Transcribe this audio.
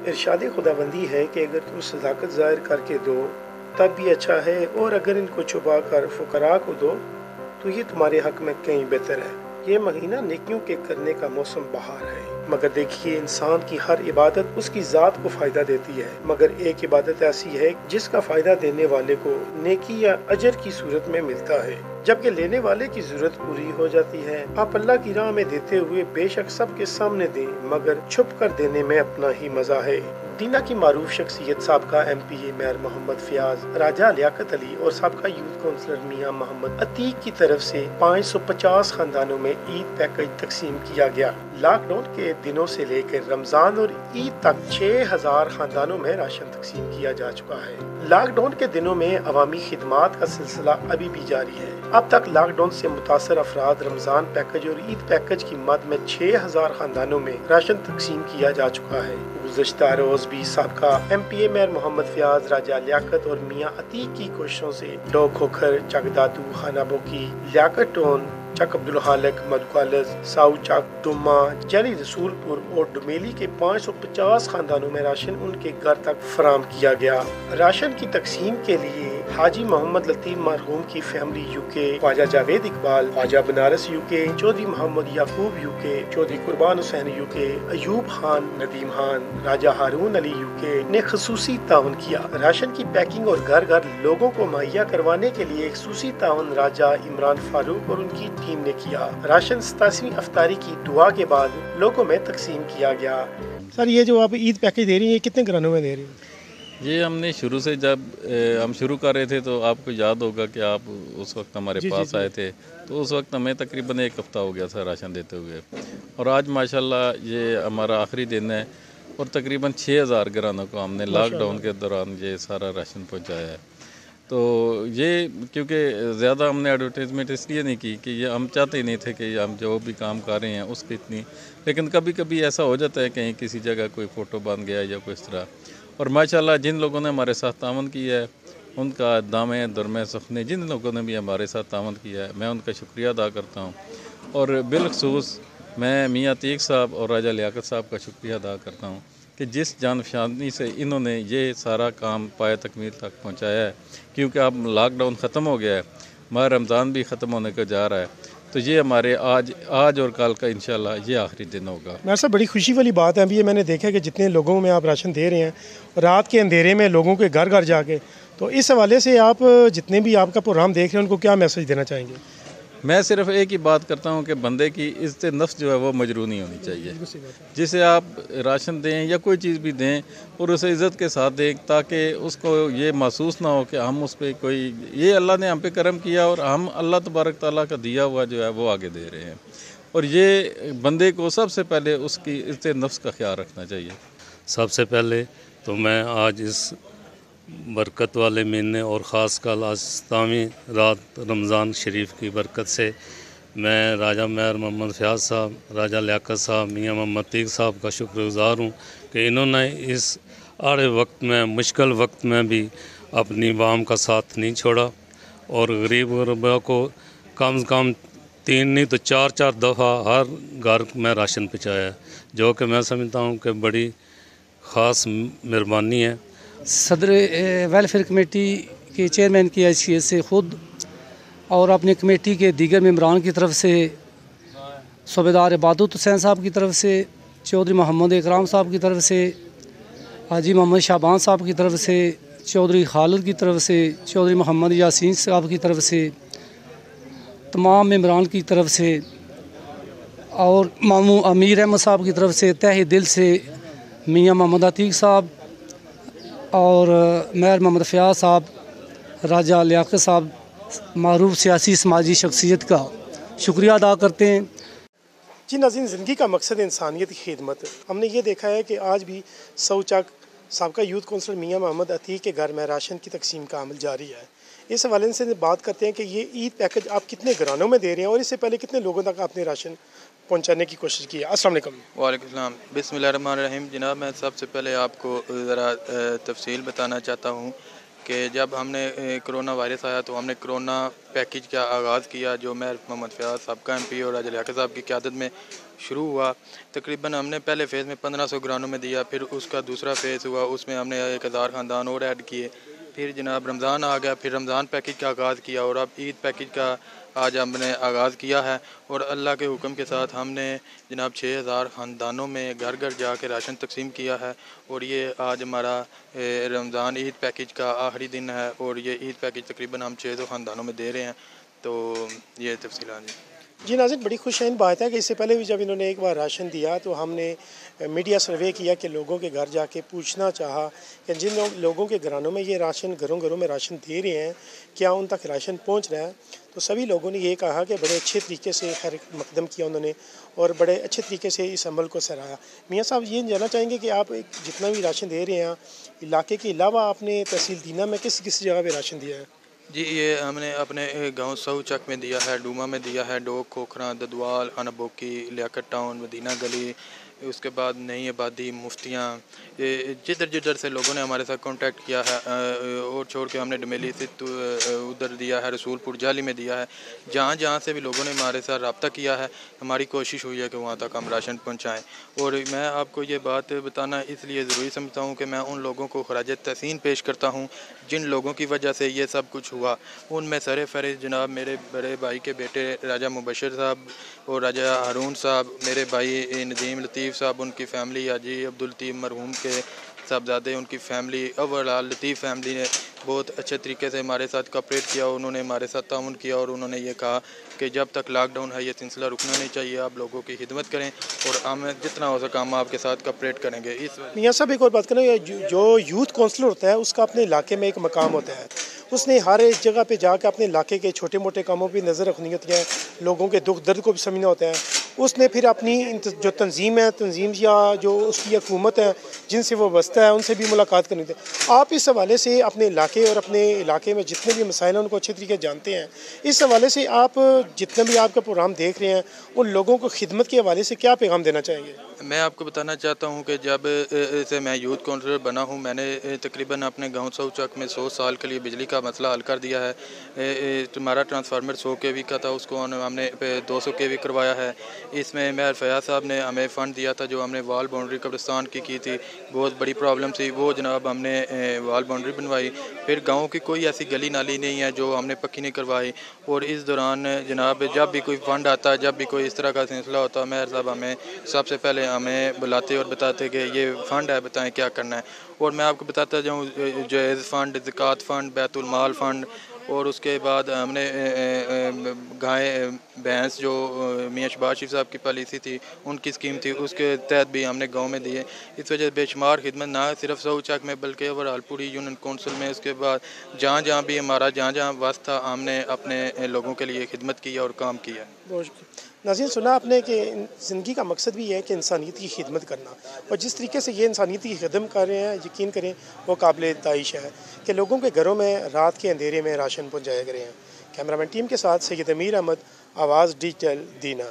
ارشاد خداوندی ہے کہ اگر تم صداقت ظاہر کر کے دو تب بھی اچھا ہے، اور اگر ان کو چھپا کر فقراء کو دو تو یہ تمہارے حق میں کہیں بہتر ہے۔ یہ مہینہ نیکیوں کے کرنے کا موسم بہار ہے، مگر دیکھیے انسان کی ہر عبادت اس کی ذات کو فائدہ دیتی ہے، مگر ایک عبادت ایسی ہے جس کا فائدہ دینے والے کو نیکی یا اجر کی صورت میں ملتا ہے، جبکہ لینے والے کی ضرورت پوری ہو جاتی ہے۔ آپ اللہ کی راہ میں دیتے ہوئے بے شک سب کے سامنے دیں، مگر چھپ کر دینے میں اپنا ہی مزہ ہے۔ دینا کی معروف شخصیت سابقہ ایم پی اے میر محمد فیاض، راجہ لیاقت علی اور سابقہ یوتھ کونسلر میاں محمد عتیق کی طرف سے 550 خاندانوں میں عید پیکج تقسیم کیا گیا۔ لاک ڈاؤن کے دنوں سے لے کر رمضان اور عید تک 6000 خاندانوں میں راشن تقسیم کیا جا چکا ہے۔ لاک ڈاؤن کے دنوں میں عوامی خدمات کا سلسلہ ابھی بھی جاری ہے۔ اب تک لاک ڈاؤن سے متاثر افراد رمضان پیکج اور عید پیکج کی مد میں 6000 خاندانوں میں راشن تقسیم کیا جا چکا ہے۔ گزشتہ روز بھی سابقہ ایم پی اے میر محمد فیاض، راجہ لیاقت اور میاں عتیق کی کوششوں سے ڈوگ کھوکھر، چک دادو، خانہ بوکی، لیاقت ٹون، چک عبدالحالق، مدکالز، ساؤ چک، ڈما، جیلی رسول پور اور ڈمیلی کے 550 خاندانوں میں راشن ان کے گھر تک فراہم کیا گیا۔ راشن کی تقسیم کے لیے حاجی محمد لطیف مرحوم کی فیملی یو کے، خواجہ جاوید اقبال، خواجہ بنارس یو کے، چودھری محمد یعقوب یو کے، چودھری قربان حسین یو کے، ایوب خان، ندیم خان، راجہ ہارون علی یو کے نے خصوصی تعاون کیا۔ راشن کی پیکنگ اور گھر گھر لوگوں کو مہیا کروانے کے لیے خصوصی تعاون راجہ عمران فاروق اور ان کی ٹیم نے کیا۔ راشن 87ویں افطاری کی دعا کے بعد لوگوں میں تقسیم کیا گیا۔ سر، یہ جو آپ عید پیکج دے رہی ہیں کتنے گھرانوں میں دے رہی ہیں؟ یہ ہم نے شروع سے جب ہم شروع کر رہے تھے تو آپ کو یاد ہوگا کہ آپ اس وقت ہمارے پاس آئے تھے، تو اس وقت ہمیں تقریباً 1 ہفتہ ہو گیا تھا راشن دیتے ہوئے، اور آج ماشاءاللہ یہ ہمارا آخری دن ہے اور تقریباً 6000 گھرانوں کو ہم نے لاک ڈاؤن کے دوران یہ سارا راشن پہنچایا ہے۔ تو یہ کیونکہ زیادہ ہم نے ایڈورٹائزمنٹ اس لیے نہیں کی کہ یہ ہم چاہتے ہی نہیں تھے کہ ہم جو بھی کام کر رہے ہیں اس کی اتنی، لیکن کبھی کبھی ایسا ہو جاتا ہے کہیں کسی جگہ کوئی فوٹو بن گیا یا کوئی اس طرح، اور ماشاءاللہ جن لوگوں نے ہمارے ساتھ تعاون کیا ہے ان کا دامے درمے سخنے، جن لوگوں نے بھی ہمارے ساتھ تعاون کیا ہے میں ان کا شکریہ ادا کرتا ہوں، اور بالخصوص میں میاں عتیق صاحب اور راجہ لیاقت صاحب کا شکریہ ادا کرتا ہوں کہ جس جانفشانی سے انہوں نے یہ سارا کام پائے تکمیل تک پہنچایا ہے، کیونکہ اب لاک ڈاؤن ختم ہو گیا ہے، ماہ رمضان بھی ختم ہونے کو جا رہا ہے، تو یہ ہمارے آج اور کل کا انشاءاللہ یہ آخری دن ہوگا۔ میرے صاحب بڑی خوشی والی بات ہے، ابھی یہ میں نے دیکھا کہ جتنے لوگوں میں آپ راشن دے رہے ہیں رات کے اندھیرے میں لوگوں کے گھر گھر جا کے، تو اس حوالے سے آپ جتنے بھی آپ کا پروگرام دیکھ رہے ہیں ان کو کیا میسج دینا چاہیں گے؟ میں صرف ایک ہی بات کرتا ہوں کہ بندے کی عزت نفس جو ہے وہ مجروح نہیں ہونی چاہیے، جسے آپ راشن دیں یا کوئی چیز بھی دیں اور اسے عزت کے ساتھ دیں، تاکہ اس کو یہ محسوس نہ ہو کہ ہم اس پہ کوئی، یہ اللہ نے ہم پہ کرم کیا اور ہم اللہ تبارک تعالیٰ کا دیا ہوا جو ہے وہ آگے دے رہے ہیں، اور یہ بندے کو سب سے پہلے اس کی عزت نفس کا خیال رکھنا چاہیے۔ سب سے پہلے تو میں آج اس برکت والے مہینے اور خاص کل آج 7ویں رات رمضان شریف کی برکت سے میں راجہ میر محمد فیاض صاحب، راجہ لیاقت صاحب، میاں محمد عتیق صاحب کا شکر گزار ہوں کہ انہوں نے اس آڑے وقت میں، مشکل وقت میں بھی اپنی عوام کا ساتھ نہیں چھوڑا اور غریب غربا کو کم سے کم 3 نہیں تو 4 دفعہ ہر گھر میں راشن پہنچایا ہے، جو کہ میں سمجھتا ہوں کہ بڑی خاص مہربانی ہے۔ صدر ویلفیئر کمیٹی کے چیئرمین کی حیثیت سے خود اور اپنی کمیٹی کے دیگر ممبران کی طرف سے، صوبیدار عبادت حسین صاحب کی طرف سے، چودھری محمد اکرام صاحب کی طرف سے، حاجی محمد شعبان صاحب کی طرف سے، چودھری خالد کی طرف سے، چودھری محمد یاسین صاحب کی طرف سے، تمام ممبران کی طرف سے اور ماموں امیر احمد صاحب کی طرف سے تہہ دل سے میاں محمد عتیق صاحب اور میر محمد فیاض صاحب، راجہ لیاقت صاحب، معروف سیاسی سماجی شخصیت کا شکریہ ادا کرتے ہیں۔ جی ناظرین، زندگی کا مقصد انسانیت کی خدمت۔ ہم نے یہ دیکھا ہے کہ آج بھی سوچک سابقہ یوتھ کونسلر میاں محمد عتیق کے گھر میں راشن کی تقسیم کا عمل جاری ہے۔ اس حوالے سے بات کرتے ہیں کہ یہ عید پیکج آپ کتنے گھرانوں میں دے رہے ہیں اور اس سے پہلے کتنے لوگوں تک آپ نے راشن پہنچانے کی کوشش کی ہے؟ السلام علیکم۔ وعلیکم السلام، بسم اللہ الرحمن الرحیم۔ جناب، میں سب سے پہلے آپ کو ذرا تفصیل بتانا چاہتا ہوں کہ جب ہم نے کرونا وائرس آیا تو ہم نے کرونا پیکیج کا آغاز کیا جو میر محمد فیاض سابقہ ایم پی اور راجہ لیاقت صاحب کی قیادت میں شروع ہوا۔ تقریباً ہم نے پہلے فیز میں 1500 گرانوں میں دیا، پھر اس کا دوسرا فیز ہوا، اس میں ہم نے 1000 خاندان اور ایڈ کیے، پھر جناب رمضان آ گیا، پھر رمضان پیکیج کا آغاز کیا اور اب عید پیکیج کا آج ہم نے آغاز کیا ہے اور اللہ کے حکم کے ساتھ ہم نے جناب 6000 خاندانوں میں گھر گھر جا کے راشن تقسیم کیا ہے اور یہ آج ہمارا رمضان عید پیکیج کا آخری دن ہے اور یہ عید پیکیج تقریباً ہم 600 خاندانوں میں دے رہے ہیں۔ تو یہ تفصیلات جی ناظرین، بڑی خوشائن بات ہے کہ اس سے پہلے بھی جب انہوں نے ایک بار راشن دیا تو ہم نے میڈیا سروے کیا کہ لوگوں کے گھر جا کے پوچھنا چاہا کہ جن لوگوں کے گھرانوں میں یہ راشن گھروں میں راشن دے رہے ہیں کیا ان تک راشن پہنچ رہا ہے، تو سبھی لوگوں نے یہ کہا کہ بڑے اچھے طریقے سے خیر مقدم کیا انہوں نے اور بڑے اچھے طریقے سے اس عمل کو سراہا۔ میاں صاحب یہ جاننا چاہیں گے کہ آپ جتنا بھی راشن دے رہے ہیں علاقے کے علاوہ آپ نے تحصیل دینہ میں کس جگہ پہ راشن دیا ہے؟ جی، یہ ہم نے اپنے گاؤں سو چک میں دیا ہے، ڈوما میں دیا ہے، ڈوک، کھوکھراں، ددوال، خانہ بوکی، لیاقت ٹاؤن، مدینہ گلی، اس کے بعد نئی آبادی، مفتیاں، جدھر سے لوگوں نے ہمارے ساتھ کانٹیکٹ کیا ہے اور چھوڑ کے ہم نے ڈمیلی سے ادھر دیا ہے، رسول پور جالی میں دیا ہے، جہاں سے بھی لوگوں نے ہمارے ساتھ رابطہ کیا ہے ہماری کوشش ہوئی ہے کہ وہاں تک ہم راشن پہنچائیں۔ اور میں آپ کو یہ بات بتانا اس لیے ضروری سمجھتا ہوں کہ میں ان لوگوں کو خراج تحسین پیش کرتا ہوں جن لوگوں کی وجہ سے یہ سب کچھ ہوا۔ ان میں سر فہرست جناب میرے بڑے بھائی کے بیٹے راجہ مبشر صاحب اور راجہ ہارون صاحب، میرے بھائی ندیم لطیف صاحب، ان کی فیملی، حاجی عبداللطیف مرحوم کے صاحبزادے، ان کی فیملی، اوورال لطیف فیملی نے بہت اچھے طریقے سے ہمارے ساتھ کوآپریٹ کیا، انہوں نے ہمارے ساتھ تعاون کیا اور انہوں نے یہ کہا کہ جب تک لاک ڈاؤن ہے یہ سلسلہ رکنا نہیں چاہیے، آپ لوگوں کی خدمت کریں اور ہم جتنا ہو سکا ہم آپ کے ساتھ کوآپریٹ کریں گے۔ اس میاں صاحب ایک اور بات کریں، جو یوتھ کونسلر ہوتا ہے اس کا اپنے علاقے میں ایک مقام ہوتا ہے، اس نے ہر ایک جگہ پہ جا کے اپنے علاقے کے چھوٹے موٹے کاموں پہ نظر رکھنی ہوتی ہے، لوگوں کے دکھ درد کو بھی سمجھنا ہوتا ہے۔ اس نے پھر اپنی جو تنظیم یا جو اس کی حکومت ہے جن سے وہ وابستہ ہے ان سے بھی ملاقات کرنی ہوتی ہے۔ آپ اس حوالے سے اپنے علاقے اور اپنے علاقے میں جتنے بھی مسائل ہیں ان کو اچھے طریقے جانتے ہیں، اس حوالے سے آپ جتنے بھی آپ کا پروگرام دیکھ رہے ہیں ان لوگوں کو خدمت کے حوالے سے کیا پیغام دینا چاہیں گے؟ میں آپ کو بتانا چاہتا ہوں کہ جب سے میں یوتھ کونسلر بنا ہوں میں نے تقریباً اپنے گاؤں سو چک میں 100 سال کے لیے بجلی کا مسئلہ حل کر دیا ہے۔ ہمارا ٹرانسفارمر 100 kV کا تھا، اس کو ہم نے 200 kV کروایا ہے۔ اس میں میر فیاض صاحب نے ہمیں فنڈ دیا تھا جو ہم نے وال باؤنڈری قبرستان کی تھی، بہت بڑی پرابلم تھی، وہ جناب ہم نے وال باؤنڈری بنوائی۔ پھر گاؤں کی کوئی ایسی گلی نالی نہیں ہے جو ہم نے پکی نہیں کروائی، اور اس دوران جناب جب بھی کوئی فنڈ آتا ہے، جب بھی کوئی اس طرح کا سلسلہ ہوتا ہے، میر صاحب ہمیں سب سے پہلے ہمیں بلاتے اور بتاتے کہ یہ فنڈ ہے، بتائیں کیا کرنا ہے۔ اور میں آپ کو بتاتا جاؤں جائز فنڈ، زکوٰۃ فنڈ، بیت المال فنڈ، اور اس کے بعد ہم نے گائے بھینس جو میاں شباز شریف صاحب کی پالیسی تھی ان کی اسکیم تھی، اس کے تحت بھی ہم نے گاؤں میں دیے۔ اس وجہ سے بے شمار خدمت نہ صرف سو چک میں بلکہ اوورال پوری یونین کونسل میں، اس کے بعد جہاں بھی ہمارا جہاں واسطہ تھا ہم نے اپنے لوگوں کے لیے خدمت کی اور کام کیا۔ بہت شکریہ۔ ناظرین، سنا آپ نے کہ زندگی کا مقصد بھی ہے کہ انسانیت کی خدمت کرنا، اور جس طریقے سے یہ انسانیت کی خدمت کر رہے ہیں یقین کریں وہ قابل تعریف ہے کہ لوگوں کے گھروں میں رات کے اندھیرے میں راشن پہنچایا گئے ہیں۔ کیمرہ مین ٹیم کے ساتھ سید امیر احمد، آواز ڈیجیٹل، دینا۔